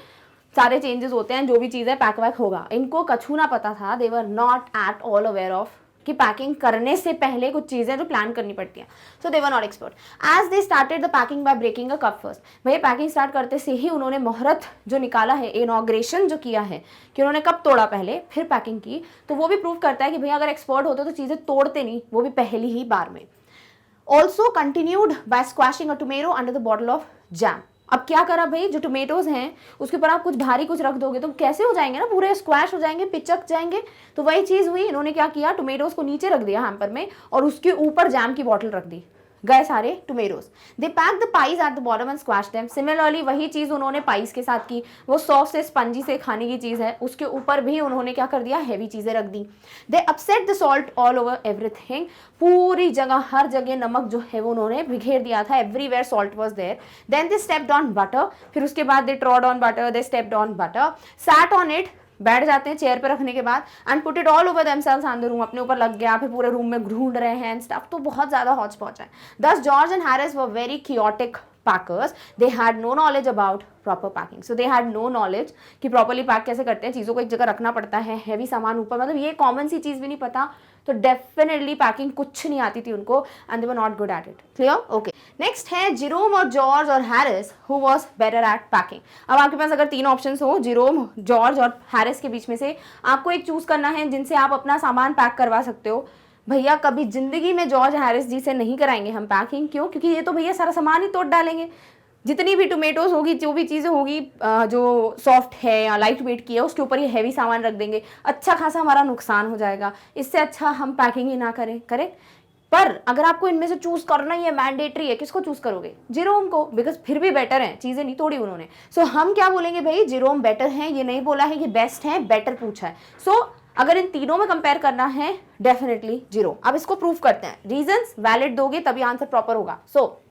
सारे चेंजेस होते हैं, जो भी चीज़ है पैक वैक होगा. इनको कछू ना पता था. They were not at all aware of कि पैकिंग करने से पहले कुछ चीज़ें जो प्लान करनी पड़ती हैं. So they were not expert. As they started the packing by breaking a cup first. भैया पैकिंग स्टार्ट करते से ही उन्होंने मुहूर्त जो निकाला है, इनॉग्रेशन जो किया है कि उन्होंने कप तोड़ा पहले फिर पैकिंग की, तो वो भी प्रूव करता है कि भैया अगर एक्सपर्ट होते तो चीज़ें तोड़ते नहीं, वो भी पहली ही बार में. Also continued by squashing a tomato under the bottle of jam. अब क्या करा भाई, जो टोमेटोज हैं उसके ऊपर आप कुछ भारी कुछ रख दोगे तो कैसे हो जाएंगे ना, पूरे स्क्वैश हो जाएंगे, पिचक जाएंगे. तो वही चीज़ हुई, इन्होंने क्या किया, टोमेटोज को नीचे रख दिया हैम्पर में और उसके ऊपर जैम की बॉटल रख दी, गए सारे tomatoes. They pack the pies at the bottom and squash them. Similarly वही चीज़ उन्होंने पाइज के साथ की, वो सॉफ्ट से स्पंजी से खाने की चीज़ है, उसके ऊपर भी उन्होंने क्या कर दिया, हैवी चीज़ें रख दी. They upset the salt all over everything. पूरी जगह हर जगह नमक जो है वो उन्होंने बिखेर दिया था, everywhere salt was there. Then they stepped on butter. फिर उसके बाद they trod on butter, they stepped on butter, sat on it, बैठ जाते हैं चेयर पे रखने के बाद, and put it all over themselves on the room. अपने ऊपर लग गया, फिर पूरे रूम में ढूंढ रहे हैं स्टफ. तो बहुत ज्यादा हौच पौच है. दस George and Harris were very chaotic packers. They had no knowledge about proper packing. So they had no knowledge कि properly पैक कैसे करते हैं, चीज़ों को एक जगह रखना पड़ता है, हैवी सामान ऊपर, मतलब ये कॉमन सी चीज़ भी नहीं पता, तो डेफिनेटली पैकिंग कुछ नहीं आती थी उनको, and they were not good at it. Clear? Okay. Next है जिरोम और जॉर्ज और Harris who was better at packing. अब आपके पास अगर तीन ऑप्शंस हो, जिरोम, जॉर्ज और हैरिस के बीच में से आपको एक चूज करना है जिनसे आप अपना सामान पैक करवा सकते हो. भैया कभी जिंदगी में जॉर्ज हैरिस जी से नहीं कराएंगे हम पैकिंग. क्यों? क्योंकि ये तो भैया सारा सामान ही तोड़ डालेंगे. जितनी भी टोमेटोज होगी, जो भी चीज़ें होगी जो सॉफ्ट है या लाइट वेट की है, उसके ऊपर ये हैवी सामान रख देंगे, अच्छा खासा हमारा नुकसान हो जाएगा. इससे अच्छा हम पैकिंग ही ना करें. करेक्ट? पर अगर आपको इनमें से चूज करना ही है, मैंडेटरी है, किसको चूज करोगे? जिरोम को, बिकॉज फिर भी बेटर है, चीजें नहीं तोड़ी उन्होंने. सो हम क्या बोलेंगे भाई, जिरोम बेटर है. ये नहीं बोला है कि बेस्ट है, बेटर पूछा है. सो अगर इन तीनों में कंपेयर करना है, डेफिनेटली जिरोम. अब इसको प्रूव करते हैं, रीजंस वैलिड दोगे तभी आंसर प्रॉपर होगा. So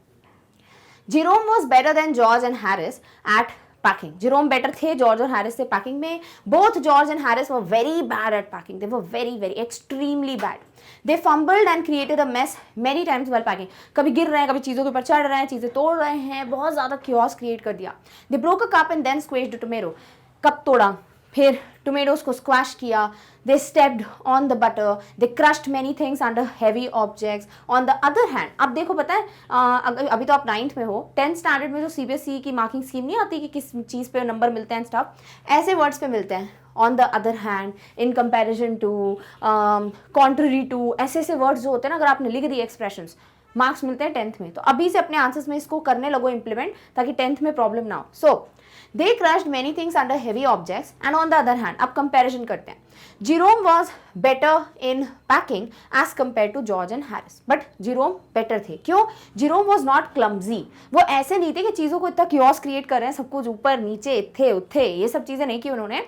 Jerome was better than George and Harris at packing. Jerome better थे जॉर्ज और हैरिस से पैकिंग में. Both George and Harris were very bad at packing. They were very very extremely bad. They fumbled and created a mess many times while packing. कभी गिर रहे हैं, कभी चीज़ों के ऊपर चढ़ रहे हैं, चीज़ें तोड़ रहे हैं, बहुत ज़्यादा क्योस क्रिएट कर दिया. They broke a cup and then squeezed the tomato. Cup तोड़ा, फिर टोमेटोज को स्क्वैश किया, they stepped on the butter, they crushed many things under heavy objects. On the other hand, अब देखो पता है अभी तो आप 9th में हो, 10th स्टैंडर्ड में जो CBSE की मार्किंग स्कीम नहीं आती कि किस चीज़ पे नंबर मिलते हैं स्टफ, ऐसे वर्ड्स पे मिलते हैं। On the other hand, in comparison to, contrary to, ऐसे ऐसे वर्ड्स जो होते हैं ना, अगर आपने लिख दिए एक्सप्रेशंस, मार्क्स मिलते हैं 10th में। तो अभी से अपने आंसर्स में इसको करने लगो इम्प्लीमेंट, ताकि 10th में प्रॉब्लम ना हो। So they crushed many things under heavy objects and on the other hand, अब कंपेरिजन करते हैं। Jerome was better in packing as compared to George and Harris, but Jerome better थे। क्यों? Jerome was not clumsy, वो ऐसे नहीं थे कि चीज़ों को इतना क्योस क्रिएट कर रहे हैं, सब कुछ ऊपर नीचे थे उथे, ये सब चीज़ें नहीं की उन्होंने।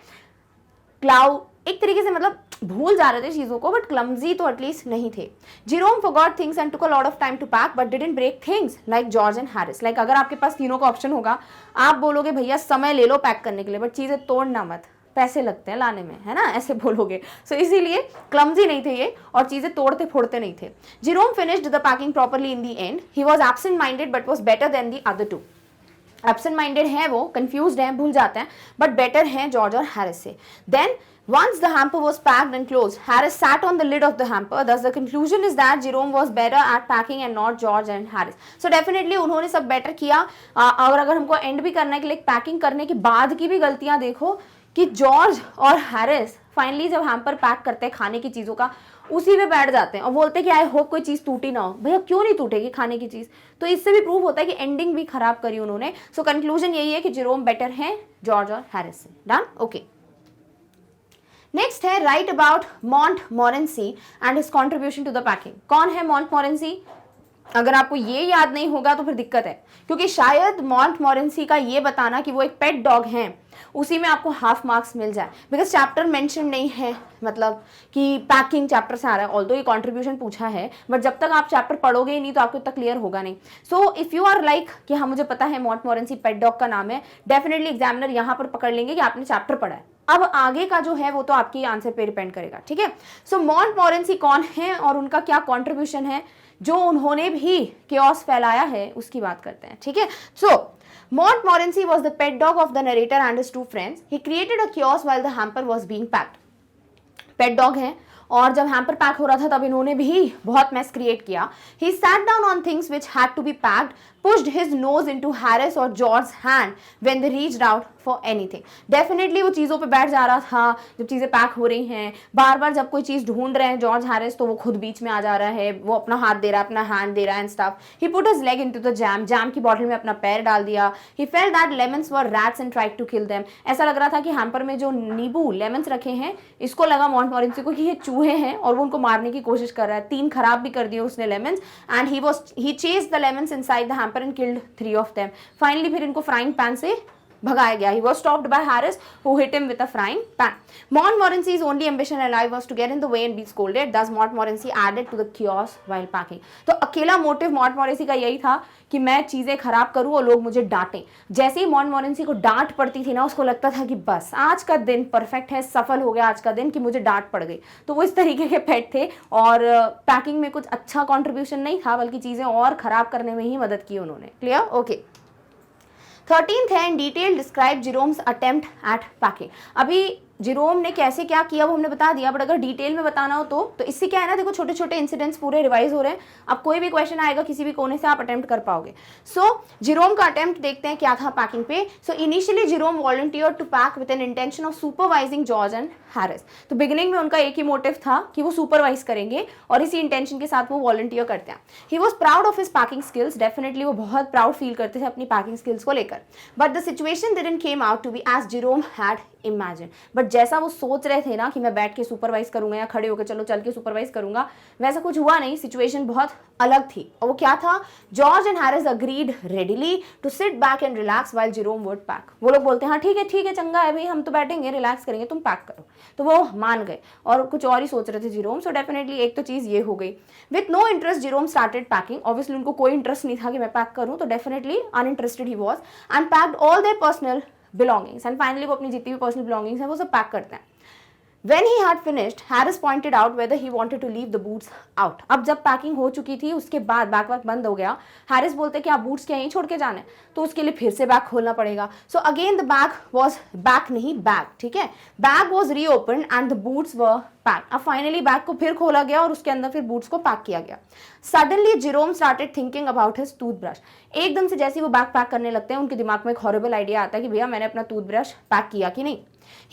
क्लाउड एक तरीके से मतलब भूल जा रहे थे चीज़ों को, बट क्लमजी तो एटलीस्ट नहीं थे। Jerome forgot things and took a lot of time to pack but didn't break things like George and Harris। like अगर आपके पास तीनों का ऑप्शन होगा, आप बोलोगे भैया समय ले लो पैक करने के लिए, बट चीज़ें तोड़ना मत, पैसे लगते हैं लाने में, है ना, ऐसे बोलोगे। सो इसीलिए क्लमजी नहीं थे ये, और चीज़ें तोड़ते फोड़ते नहीं थे। Jerome finished the packing properly in the end। he was absent minded but was better than the other two। Absent minded है वो, कंफ्यूज्ड हैं, भूल जाते हैं, बट बेटर हैं जॉर्ज और हैरिस से। Then once the hamper was packed and closed, Harris sat on the lid of the hamper। thus the conclusion is that Jerome was better at packing and not George and Harris। so definitely उन्होंने सब better किया। और अगर हमको and भी करने के लिए, पैकिंग करने के बाद की भी गलतियां देखो कि जॉर्ज और हैरिस फाइनली जब हैम्पर पैक करते हैं खाने की चीज़ों का, उसी पे बैठ जाते हैं और बोलते हैं कि आई होप कोई चीज़ टूटी ना हो। भैया क्यों नहीं टूटेगी खाने की चीज़? तो इससे भी प्रूव होता है कि एंडिंग भी खराब करी उन्होंने। सो कंक्लूजन यही है कि जेरोम बेटर हैं जॉर्ज और हैरिस से। Done, okay. नेक्स्ट है right about Montmorency and his contribution to the packing. कौन है मॉन्टमोरेंसी? अगर आपको ये याद नहीं होगा तो फिर दिक्कत है, क्योंकि शायद मॉन्टमोरेंसी का ये बताना कि वो एक पेट डॉग हैं, उसी में आपको हाफ मार्क्स मिल जाए, बिकॉज चैप्टर मेंशन नहीं है, मतलब कि पैकिंग चैप्टर से आ रहा है। ऑल्दो ये कंट्रीब्यूशन पूछा है, बट जब तक आप चैप्टर पढ़ोगे ही नहीं तो आपको इतना क्लियर होगा नहीं। So if you are like कि हाँ मुझे पता है मॉन्टमोरेंसी पेट डॉग का नाम है, डेफिनेटली एग्जामिनर यहाँ पर पकड़ लेंगे कि आपने चैप्टर पढ़ा है। अब आगे का जो है वो तो आपके आंसर पे डिपेंड करेगा, ठीक है। सो मॉन्टमोरेंसी कौन है और उनका क्या कॉन्ट्रीब्यूशन है, जो उन्होंने भी chaos फैलाया है, उसकी बात करते हैं, ठीक है। सो Montmorency was the pet dog of the narrator and his two friends। he created a chaos while the hamper was being packed। Pet dog है और जब हैम्पर पैक हो रहा था तब इन्होंने भी बहुत मैस क्रिएट किया। he sat down on things which had to be packed, pushed his nose into Harris और George's hand when they reached out for anything। Definitely वो चीज़ों पे बैठ जा रहा था जब चीज़ें पैक हो रही हैं। बार बार जब कोई चीज़ ढूंढ रहे हैं जॉर्ज हैरिस तो वो खुद बीच में आ जा रहा है, वो अपना हाथ दे रहा है, अपना हैंड दे रहा है and stuff. he put his leg into the jam। Jam की बॉटल में अपना पैर डाल दिया। he felt that lemons were rats and tried to kill them। ऐसा लग रहा था कि हैम्पर में जो नींबू लेमन्स रखे हैं, इसको लगा मॉन्टमोरेंसी को कि ये चूहे हैं और वो उनको मारने की कोशिश कर रहा है। 3 खराब भी कर दिए उसने lemons, and he chased the lemons inside the hamper and killed 3 of them। Finally फिर इनको फ्राइंग पैन से भगाया गया। he was stopped by Harris who hit him with a frying pan। Montmorency's only ambition in life was to get in the way and be scolded। thus Montmorency added to the chaos while packing। तो अकेला motive मॉन्टमोरेंसी का यही था कि मैं चीज़ें खराब करूँ और लोग मुझे डांटें। जैसे ही मॉन्टमोरेंसी को डांट पड़ती थी ना, उसको लगता था कि बस आज का दिन परफेक्ट है, सफल हो गया आज का दिन कि मुझे डांट पड़ गई। तो वो इस तरीके के पेट थे और पैकिंग में कुछ अच्छा कॉन्ट्रीब्यूशन नहीं था, बल्कि चीज़ें और ख़राब करने में ही मदद की उन्होंने। Clear, okay. 13th है in detail describe Jerome's attempt at packing. अभी जेरोम ने कैसे क्या किया वो हमने बता दिया, बट अगर डिटेल में बताना हो तो इससे क्या है ना, देखो छोटे छोटे इंसिडेंट्स पूरे रिवाइज हो रहे हैं। अब कोई भी क्वेश्चन आएगा किसी भी कोने से आप अटेम्प्ट कर पाओगे। सो जेरोम का अटेम्प्ट देखते हैं क्या था पैकिंग पे। So initially Jerome volunteer to pack with an intention of supervising George and Harris. तो बिगिनिंग में उनका एक ही मोटिव था कि वो सुपरवाइज करेंगे और इसी इंटेंशन के साथ वो वॉलंटियर करते हैं। He was proud of his packing skills. Definitely वो बहुत प्राउड फील करते थे अपनी पैकिंग स्किल्स को लेकर। But the situation didn't came out to be as Jerome had imagine. But जैसा वो सोच रहे थे ना कि मैं बैठ के सुपरवाइज करूंगा या खड़े होकर चलो चल के सुपरवाइज करूंगा, वैसा कुछ हुआ नहीं। सिचुएशन बहुत अलग थी और वो क्या था, George and Harris agreed readily to sit back and relax while Jerome would pack. वो लोग बोलते हैं हाँ ठीक है चंगा है भाई, हम तो बैठेंगे रिलैक्स करेंगे, तुम पैक करो। तो वो मान गए और कुछ और ही सोच रहे थे जेरोम। सो डेफिनेटली एक तो चीज़ ये हो गई। With no interest Jerome started packing. Obviously उनको कोई इंटरेस्ट नहीं था कि मैं पैक करूँ, तो definitely uninterested he was and packed all their personal belongings. And finally वो अपनी जितनी भी पर्सनल बिलोंगिंग्स हैं वो सब पैक करते हैं। When he had finished, Harris pointed out whether he wanted to leave the boots out. अब जब पैकिंग हो चुकी थी उसके बाद बैग वैग बंद हो गया, हैरिस बोलते कि आप बूट्स क्या यहीं छोड़ के जाने, तो उसके लिए फिर से बैग खोलना पड़ेगा. So again the bag was back नहीं बैग, ठीक है, bag was reopen and the boots were pack. अब फाइनली बैग को फिर खोला गया और उसके अंदर फिर बूट्स को पैक किया गया. Suddenly Jerome started thinking about his toothbrush. एकदम से जैसे वो बैग पैक करने लगते हैं उनके दिमाग में एक हॉरिबल आइडिया आता है कि भैया मैंने अपना टूथब्रश पैक किया कि नहीं.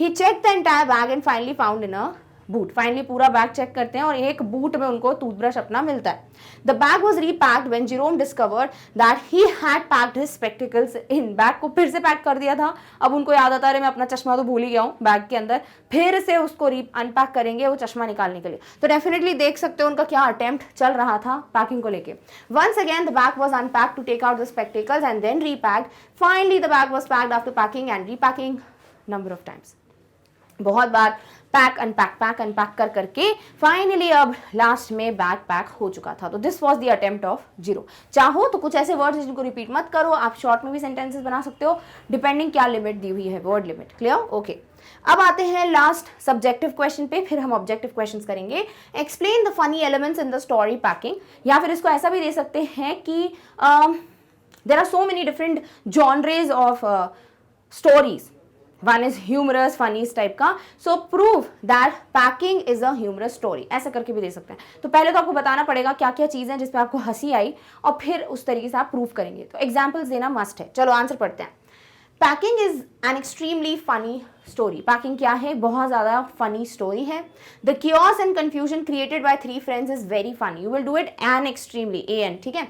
He checked the entire bag and finally found in a boot. Finally पूरा बैग चेक करते हैं और एक बूट में उनको टूथब्रश अपना मिलता है. The bag was repacked when Jerome discovered that he had packed his spectacles in. Bag को फिर से पैक कर दिया था. अब उनको याद आता है मैं अपना चश्मा तो भूल ही गया हूँ बैग के अंदर, फिर से उसको अनपैक करेंगे वो चश्मा निकालने के लिए. तो डेफिनेटली देख सकते हो उनका क्या अटेम्प्ट चल रहा था पैकिंग को लेके. Once again the bag was unpacked to take out the spectacles and then repacked. Finally the bag was packed after packing and repacking number of times. बहुत बार पैक अनपैक कर करके फाइनली अब last में bag pack हो चुका था. तो this was the attempt of zero. चाहो तो कुछ ऐसे वर्ड्स जिनको रिपीट मत करो, आप शॉर्ट में भी सेंटेंसेस बना सकते हो डिपेंडिंग क्या लिमिट दी हुई है, वर्ड लिमिट. क्लियर? ओके. अब आते हैं लास्ट सब्जेक्टिव क्वेश्चन पे, फिर हम ऑब्जेक्टिव क्वेश्चंस करेंगे. Explain the funny elements in the story packing, या फिर इसको ऐसा भी दे सकते हैं कि there are so many different genres of stories. One is humorous, funny इस टाइप का. So prove that packing is a humorous story. ऐसा करके भी दे सकते हैं. तो पहले तो आपको बताना पड़ेगा क्या क्या चीज़ है जिसपे आपको हंसी आई और फिर उस तरीके से आप प्रूव करेंगे. तो एग्जाम्पल्स देना मस्ट है. चलो आंसर पढ़ते हैं. Packing is an extremely funny story. Packing क्या है? बहुत ज़्यादा फनी स्टोरी है. The chaos and confusion created by three friends is very funny. You will do it an extremely, AN, ठीक है.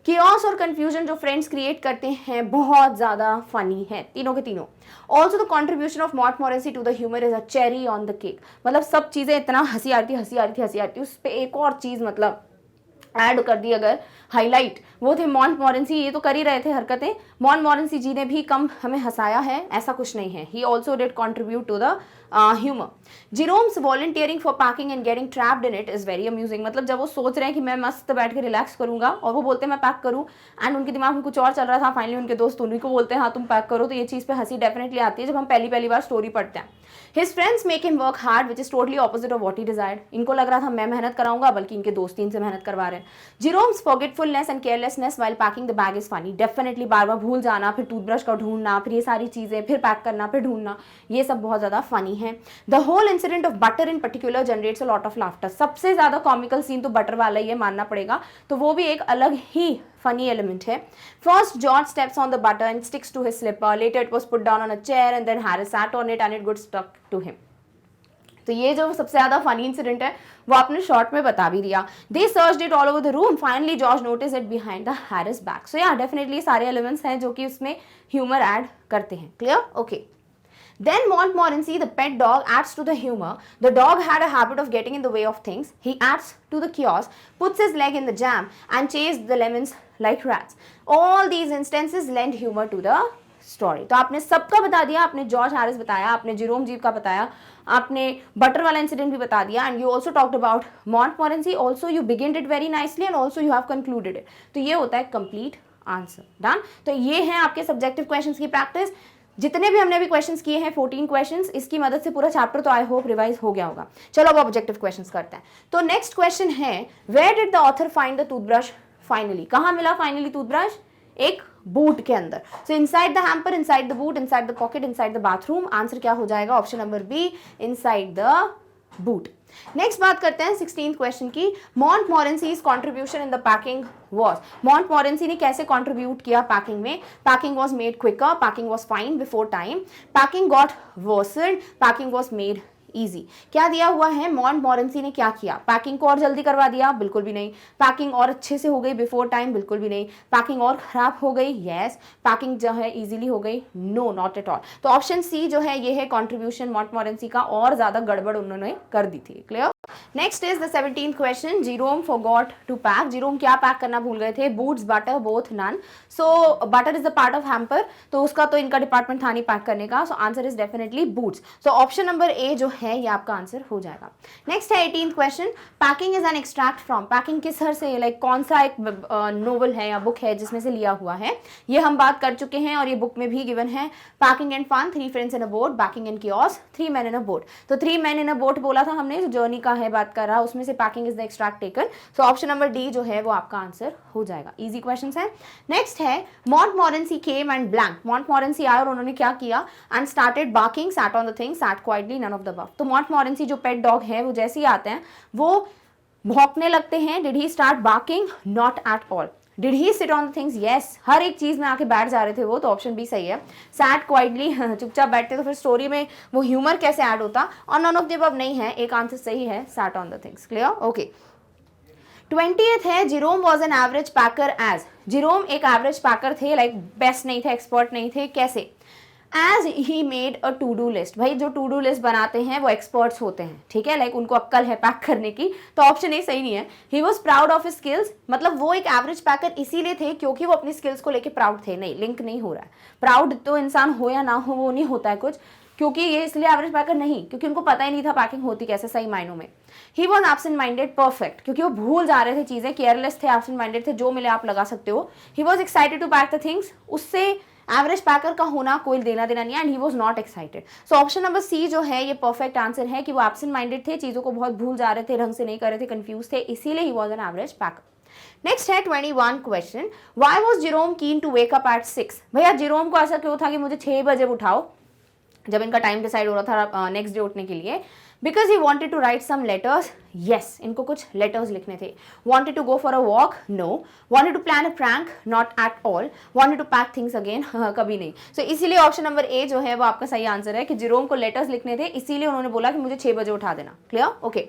chaos और confusion जो फ्रेंड्स क्रिएट करते हैं बहुत ज़्यादा फनी है तीनों के तीनों. Also the contribution of Montmorency to the humour is a cherry on the cake. मतलब सब चीज़ें इतना हंसी आ रही थी उस पर एक और चीज़ मतलब ऐड कर दी अगर हाईलाइट, वो थे मॉन्टमोरेंसी. ये तो कर ही रहे थे हरकतें, मॉन्टमोरेंसी जी ने भी कम हमें हंसाया है ऐसा कुछ नहीं है. He also did contribute to the humour. Jerome's volunteering for packing and getting trapped in it is very amusing. मतलब जब वो सोच रहे हैं कि मैं मस्त बैठ के रिलैक्स करूंगा और वो बोलते हैं मैं पैक करूं एंड उनके दिमाग में कुछ और चल रहा था, फाइनली उनके दोस्त उन्हीं को बोलते हैं हाँ तुम पैक करो. तो ये चीज़ पे हंसी डेफिनेटली आती है जब हम पहली बार स्टोरी पढ़ते हैं. His friends make him work hard, which is totally opposite of what he desired. इनको लग रहा था मैं मेहनत कराऊंगा, बल्कि इनके दोस्त इनसे मेहनत करवा रहे हैं. Jerome's forgetfulness and carelessness while packing the bag is funny. Definitely बार भूल जाना, फिर टूथब्रश का ढूंढना, फिर ये सारी चीजें, फिर पैक करना, फिर ढूंढना, ये सब बहुत ज्यादा फनी है. The whole incident of butter in particular generates a lot of laughter. सबसे ज्यादा कॉमिकल सीन तो बटर वाला ही है, मानना पड़ेगा. तो वो भी एक अलग ही funny element है. First, George steps on the butter and sticks to his slipper. Later, it was put down on a chair and then Harris sat on it and it got stuck to him. तो ये जो सबसे ज़्यादा funny incident है वो आपने short में बता भी दिया. They searched it all over the room. Finally, George noticed it behind the Harris bag. So yeah, definitely सारे elements हैं जो कि उसमें humor add करते हैं. Clear? Okay. Then Montmorency, the pet dog, adds to the humor. The dog had a habit of getting in the way of things. He adds to the chaos, puts his leg in the jam, and chases the lemons like rats. All these instances lend humor to the story. तो आपने सबका बता दिया, आपने George Harris बताया, आपने Jerome जीव का बताया, आपने बटर वाला इंसिडेंट भी बता दिया, and you also talked about मॉन्टमोरेंसी. Also you begin it very nicely and also you have concluded it. तो ये होता है कंप्लीट आंसर. डन. तो ये है आपके सब्जेक्टिव क्वेश्चंस की प्रैक्टिस. जितने भी हमने अभी क्वेश्चंस किए हैं 14 क्वेश्चंस, इसकी मदद से पूरा चैप्टर तो आई होप रिवाइज हो गया होगा. चलो अब ऑब्जेक्टिव क्वेश्चंस करते हैं. तो नेक्स्ट क्वेश्चन है, where did the author find the toothbrush finally. कहाँ मिला फाइनली टूथब्रश? एक बूट के अंदर. So inside the hamper, inside the boot, inside the pocket, inside the bathroom. Answer क्या हो जाएगा? Option number B, inside the boot. Next बात करते हैं 16th क्वेश्चन की. Montmorency's contribution in the packing was. Montmorency ने कैसे कॉन्ट्रीब्यूट किया पैकिंग में? Packing was made quicker, packing was fine before time, packing got worsened, packing was made easy. क्या दिया हुआ है? मॉन्टमोरेंसी ने क्या किया? पैकिंग को और जल्दी करवा दिया? बिल्कुल भी नहीं. पैकिंग और अच्छे से हो गई बिफोर टाइम? बिल्कुल भी नहीं. पैकिंग और खराब हो गई? यस. पैकिंग जो है इजीली हो गई? No, not at all. तो ऑप्शन सी जो है ये है कॉन्ट्रीब्यूशन मॉन्टमोरेंसी का, और ज्यादा गड़बड़ उन्होंने कर दी थी. Clear? Next is the 17th question, Jerome forgot to pack. Jerome क्या पैक करना भूल गए थे? Boots, butter, both, none. So butter is the part of hamper, तो उसका तो इनका डिपार्टमेंट था नहीं पैक करने का, so answer is definitely boots. So option number A जो है ये आपका आंसर हो जाएगा। नेक्स्ट है 18th question, packing is an extract from. Packing किस हर से, लाइक कौन सा एक नोवेल है या बुक है जिसमें से लिया हुआ है, ये हम बात कर चुके हैं और ये बुक में भी गिवन है। Packing and fun, 3 friends in a boat, backing and chaos, 3 man in a boat. तो 3 मैन इन अ बोट बोला था हमने, जो जर्नी का है बात कर रहा, उसमें से packing is the extract taken. So option number D जो है वो आपका आंसर हो जाएगा। इजी क्वेश्चन है। नेक्स्ट है मॉन्टमोरेंसी केम एंड ब्लैंक। मॉन्टमोरेंसी आया और उन्होंने क्या किया? And started barking, sat on the thing, sat quietly, none of the above. तो मॉन्टमोरेंसी जो पेट डॉग है वो जैसे ही आते हैं वो भौंकने लगते हैं। Did he start barking? Not at all. Did he sit on things? Yes, हर एक चीज में आके बैठ जा रहे थे वो, तो ऑप्शन बी सही है। सैट क्वाइटली, चुपचाप बैठते, तो फिर स्टोरी में वो ह्यूमर कैसे ऐड होता? और नन ऑफ द अबव नहीं है, एक आंसर सही है, sat on the things. Clear? Okay. 20th है, Jerome was an average packer as. Jerome एक एवरेज पैकर थे, लाइक बेस्ट नहीं थे, एक्सपर्ट नहीं थे। कैसे? As he made a to do list. भाई जो टू डू लिस्ट बनाते हैं वो एक्सपर्ट्स होते हैं, ठीक है, लाइक उनको अक्कल है पैक करने की, तो ऑप्शन ए सही नहीं है। He was proud of his skills, मतलब वो एक एवरेज पैकर इसीलिए थे क्योंकि वो अपनी स्किल्स को लेके प्राउड थे। नहीं, लिंक नहीं हो रहा है। प्राउड तो इंसान हो या ना हो वो नहीं होता है कुछ, क्योंकि ये इसलिए एवरेज पैकर नहीं, क्योंकि उनको पता ही नहीं था पैकिंग होती कैसे सही मायनों में। He was absent minded, perfect, क्योंकि वो भूल जा रहे थे चीजें, केयरलेस थे, एब्सेंट माइंडेड थे, जो मिले आप लगा सकते हो। He was excited to pack the things, उससे एवरेज पैकर का होना कोई देना देना नहीं है, and he was not excited. So option number C जो है ये परफेक्ट आंसर है कि वो एब्सेंट माइंडेड थे, चीजों को बहुत भूल जा रहे थे, ढंग से नहीं कर रहे थे, कंफ्यूज थे, इसीलिए he was an average packer. Next है 21 question, why was Jerome keen to wake up at 6। भैया जीरोम को ऐसा क्यों था कि मुझे 6 बजे उठाओ, जब इनका टाइम डिसाइड हो रहा था नेक्स्ट डे उठने के लिए? Because he wanted to write some letters. Yes, इनको कुछ लेटर्स लिखने थे। Wanted to go for a walk? No. Wanted to plan a prank? Not at all. Wanted to pack things again? कभी नहीं। सो इसीलिए ऑप्शन नंबर ए जो है वो आपका सही आंसर है कि जीरोम को लेटर्स लिखने थे, इसीलिए उन्होंने बोला कि मुझे 6 बजे उठा देना। क्लियर? ओके।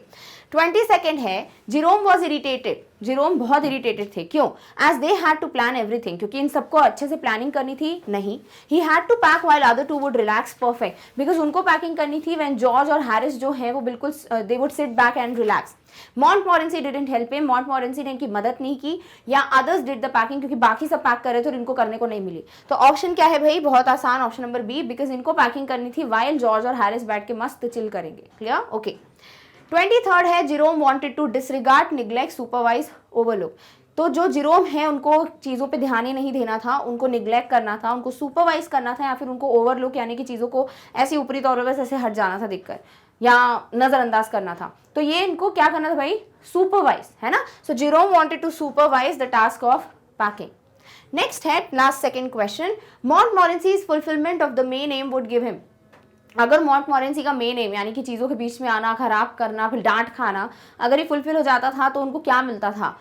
22nd है, जीरोम वॉज इरिटेटेड। जीरोम बहुत इरिटेटेड थे, क्यों? As they had to plan everything, क्योंकि इन सबको अच्छे से प्लानिंग करनी थी। नहीं, he had to pack while other two would relax, perfect, because उनको पैकिंग करनी थी व्हेन जॉर्ज और हैरिस जो है वो बिल्कुल they would sit back and relax. मॉन्टमोरेंसी didn't help him, मॉन्टमोरेंसी ने इनकी मदद नहीं की, या अदर्स डिड द पैकिंग, क्योंकि बाकी सब पैक कर रहे थे और इनको करने को नहीं मिली। तो ऑप्शन क्या है भाई? बहुत आसान, ऑप्शन नंबर बी, बिकॉज इनको पैकिंग करनी थी वाइल जॉर्ज और हैरिस बैठ के मस्त चिल करेंगे। क्लियर? ओके। 23rd है, Jerome wanted to disregard, neglect, supervise, overlook. तो जो जीरोम है उनको चीज़ों पे ध्यान ही नहीं देना था, उनको निग्लेक्ट करना था, उनको सुपरवाइज करना था, या फिर उनको ओवरलुक यानी कि चीज़ों को ऐसे ऊपरी तौर पर ऐसे हट जाना था देखकर, या नज़रअंदाज करना था। तो ये इनको क्या करना था भाई? सुपरवाइज, है ना। So Jerome wanted to supervise the task of packing. Next है last second question, Montmorency's fulfilment of the main aim would give him. अगर मॉन्टमोरेंसी का मेन एम यानी कि चीज़ों के बीच में आना, खराब करना, फिर डांट खाना, अगर ये फुलफिल हो जाता था तो उनको क्या मिलता था?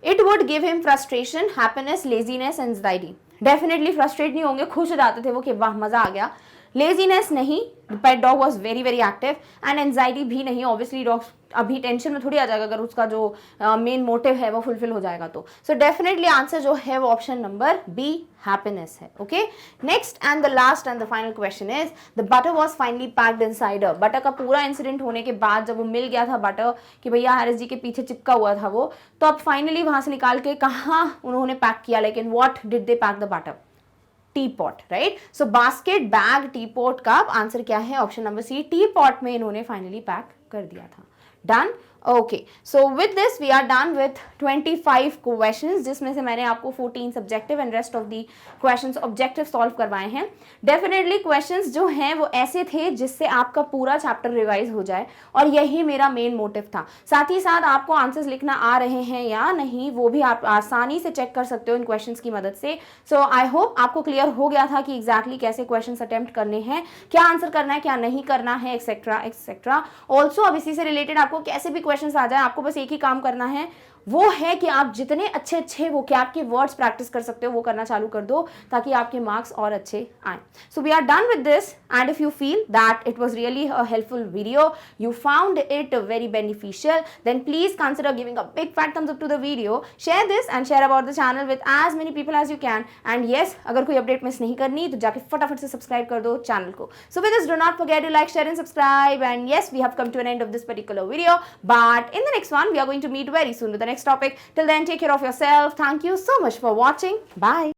It would give him frustration, happiness, laziness, anxiety. Definitely frustrate नहीं होंगे, खुश हो जाते थे वो कि वाह मजा आ गया। लेजीनेस नहीं, pet dog was very very active, and anxiety भी नहीं, ऑब्वियसली डॉग अभी टेंशन में थोड़ी आ जाएगा अगर उसका जो मेन मोटिव है वो फुलफिल हो जाएगा तो। सो डेफिनेटली आंसर जो है वो ऑप्शन नंबर बी, हैप्पीनेस है। Okay, next and the last and the final question is, the butter was finally packed inside her. Butter का पूरा इंसिडेंट होने के बाद जब वो मिल गया था बटर कि भैया हैरिस जी के पीछे चिपका हुआ था वो, तो अब फाइनली वहां से निकाल के कहाँ उन्होंने पैक किया, लेकिन what did they pack the butter? Tea pot, right. So basket, bag, tea pot, cup, answer क्या है? Option number C, tea pot में इन्होंने फाइनली पैक कर दिया था। Done? Okay, so with this we are done with 25 questions, जिसमें से मैंने आपको 14 subjective and rest of the questions objective solve करवाए हैं। डेफिनेटली क्वेश्चंस जो हैं वो ऐसे थे जिससे आपका पूरा चैप्टर रिवाइज हो जाए, और यही मेरा मेन मोटिव था। साथ ही साथ आपको आंसर्स लिखना आ रहे हैं या नहीं वो भी आप आसानी से चेक कर सकते हो इन क्वेश्चंस की मदद से। सो आई होप आपको क्लियर हो गया था कि एग्जैक्टली कैसे क्वेश्चन अटेम्प्ट करने हैं, क्या आंसर करना है, क्या नहीं करना है, एक्सेट्रा एक्सेट्रा। ऑल्सो अब इसी से रिलेटेड आपको कैसे भी क्वेश्चंस आ जाए, आपको बस एक ही काम करना है, वो है कि आप जितने अच्छे अच्छे वो कैप के वर्ड्स प्रैक्टिस कर सकते हो वो करना चालू कर दो ताकि आपके मार्क्स और अच्छे आए. So we are done with this and if you feel that it was really a helpful video, you found it very beneficial, then please consider giving a big fat thumbs up to the video. Share this and share about the channel with as many people as you can. And yes, अगर कोई update miss नहीं करनी तो जाके फटाफट से subscribe कर दो चैनल को. So with this, do not forget to like, share and subscribe. And yes, we have come to an end of this particular video, but in the next one we are going to meet very soon with the next topic. Till then, take care of yourself. Thank you so much for watching. Bye.